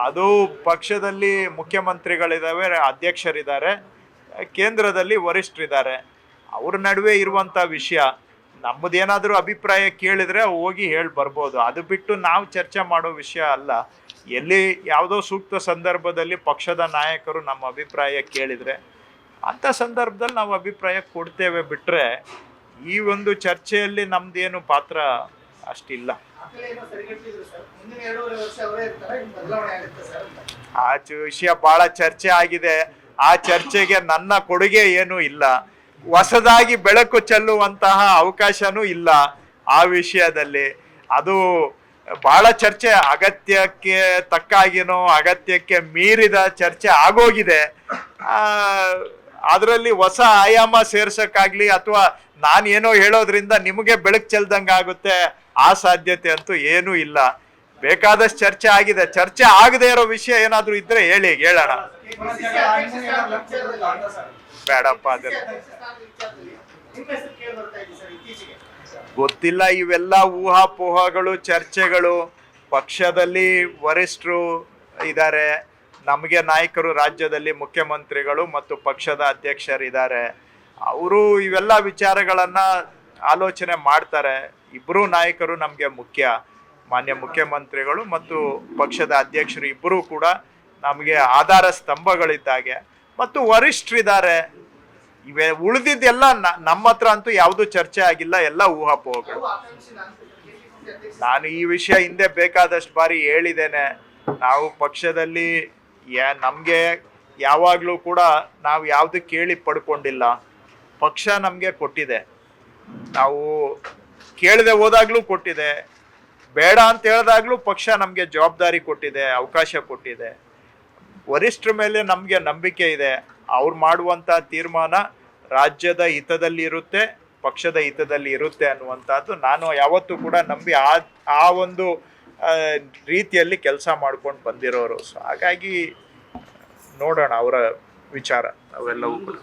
ಅದು ಪಕ್ಷದಲ್ಲಿ ಮುಖ್ಯಮಂತ್ರಿಗಳಿದ್ದಾವೆ, ಅಧ್ಯಕ್ಷರಿದ್ದಾರೆ, ಕೇಂದ್ರದಲ್ಲಿ ವರಿಷ್ಠರಿದ್ದಾರೆ. ಅವ್ರ ನಡುವೆ ಇರುವಂಥ ವಿಷಯ. ನಮ್ಮದೇನಾದರೂ ಅಭಿಪ್ರಾಯ ಕೇಳಿದರೆ ಹೋಗಿ ಹೇಳಿ ಬರ್ಬೋದು. ಅದು ಬಿಟ್ಟು ನಾವು ಚರ್ಚೆ ಮಾಡೋ ವಿಷಯ ಅಲ್ಲ. ಎಲ್ಲಿ ಯಾವುದೋ ಸೂಕ್ತ ಸಂದರ್ಭದಲ್ಲಿ ಪಕ್ಷದ ನಾಯಕರು ನಮ್ಮ ಅಭಿಪ್ರಾಯ ಕೇಳಿದರೆ ಅಂಥ ಸಂದರ್ಭದಲ್ಲಿ ನಾವು ಅಭಿಪ್ರಾಯ ಕೊಡ್ತೇವೆ. ಬಿಟ್ಟರೆ ಈ ಒಂದು ಚರ್ಚೆಯಲ್ಲಿ ನಮ್ಮದೇನು ಪಾತ್ರ ಅಷ್ಟಿಲ್ಲ. ಆ ವಿಷಯ ಭಾಳ ಚರ್ಚೆ ಆಗಿದೆ. ಆ ಚರ್ಚೆಗೆ ನನ್ನ ಕೊಡುಗೆ ಏನೂ ಇಲ್ಲ. ಹೊಸದಾಗಿ ಬೆಳಕು ಚೆಲ್ಲುವಂತಹ ಅವಕಾಶನೂ ಇಲ್ಲ ಆ ವಿಷಯದಲ್ಲಿ. ಅದು ಬಹಳ ಚರ್ಚೆ, ಅಗತ್ಯಕ್ಕೆ ತಕ್ಕಾಗಿನೋ ಅಗತ್ಯಕ್ಕೆ ಮೀರಿದ ಚರ್ಚೆ ಆಗೋಗಿದೆ. ಅದರಲ್ಲಿ ಹೊಸ ಆಯಾಮ ಸೇರ್ಸಕ್ಕಾಗ್ಲಿ ಅಥವಾ ನಾನೇನೋ ಹೇಳೋದ್ರಿಂದ ನಿಮಗೆ ಬೆಳಕು ಚೆಲ್ದಂಗೆ ಆಗುತ್ತೆ, ಆ ಸಾಧ್ಯತೆ ಅಂತೂ ಏನೂ ಇಲ್ಲ. ಬೇಕಾದಷ್ಟು ಚರ್ಚೆ ಆಗಿದೆ. ಚರ್ಚೆ ಆಗದೆ ಇರೋ ವಿಷಯ ಏನಾದರೂ ಇದ್ರೆ ಹೇಳೋಣ. ಬೇಡಪ್ಪ, ಅದೆಲ್ಲ ಗೊತ್ತಿಲ್ಲ. ಇವೆಲ್ಲ ಊಹಾಪೋಹಗಳು, ಚರ್ಚೆಗಳು. ಪಕ್ಷದಲ್ಲಿ ವರಿಷ್ಠರು ಇದ್ದಾರೆ, ನಮಗೆ ನಾಯಕರು, ರಾಜ್ಯದಲ್ಲಿ ಮುಖ್ಯಮಂತ್ರಿಗಳು ಮತ್ತು ಪಕ್ಷದ ಅಧ್ಯಕ್ಷರಿದ್ದಾರೆ. ಅವರು ಇವೆಲ್ಲ ವಿಚಾರಗಳನ್ನು ಆಲೋಚನೆ ಮಾಡ್ತಾರೆ. ಇಬ್ಬರೂ ನಾಯಕರು ನಮಗೆ ಮುಖ್ಯ. ಮಾನ್ಯ ಮುಖ್ಯಮಂತ್ರಿಗಳು ಮತ್ತು ಪಕ್ಷದ ಅಧ್ಯಕ್ಷರು ಇಬ್ಬರೂ ಕೂಡ ನಮಗೆ ಆಧಾರ ಸ್ತಂಭಗಳಿದ್ದಾಗೆ. ಮತ್ತು ವರಿಷ್ಠರಿದ್ದಾರೆ. ಉಳಿದಿದ್ದೆಲ್ಲ ನಮ್ಮ ಹತ್ರ ಅಂತೂ ಯಾವುದೂ ಚರ್ಚೆ ಆಗಿಲ್ಲ, ಎಲ್ಲ ಊಹಾಪೋಹಗಳು. ನಾನು ಈ ವಿಷಯ ಹಿಂದೆ ಬೇಕಾದಷ್ಟು ಬಾರಿ ಹೇಳಿದ್ದೇನೆ. ನಾವು ಪಕ್ಷದಲ್ಲಿ ನಮಗೆ ಯಾವಾಗಲೂ ಕೂಡ ನಾವು ಯಾವುದು ಕೇಳಿ ಪಡ್ಕೊಂಡಿಲ್ಲ. ಪಕ್ಷ ನಮಗೆ ಕೊಟ್ಟಿದೆ. ನಾವು ಕೇಳದೆ ಹೋದಾಗಲೂ ಕೊಟ್ಟಿದೆ, ಬೇಡ ಅಂತ ಹೇಳಿದಾಗಲೂ ಪಕ್ಷ ನಮಗೆ ಜವಾಬ್ದಾರಿ ಕೊಟ್ಟಿದೆ, ಅವಕಾಶ ಕೊಟ್ಟಿದೆ. ವರಿಷ್ಠರ ಮೇಲೆ ನಮಗೆ ನಂಬಿಕೆ ಇದೆ. ಅವ್ರು ಮಾಡುವಂಥ ತೀರ್ಮಾನ ರಾಜ್ಯದ ಹಿತದಲ್ಲಿ ಇರುತ್ತೆ, ಪಕ್ಷದ ಹಿತದಲ್ಲಿ ಇರುತ್ತೆ ಅನ್ನುವಂಥದ್ದು ನಾನು ಯಾವತ್ತೂ ಕೂಡ ನಂಬಿ ಆ ಒಂದು ರೀತಿಯಲ್ಲಿ ಕೆಲಸ ಮಾಡ್ಕೊಂಡು ಬಂದಿರೋರು. ಸೊ ಹಾಗಾಗಿ ನೋಡೋಣ ಅವರ ವಿಚಾರ ಅವೆಲ್ಲವೂ ಕೂಡ.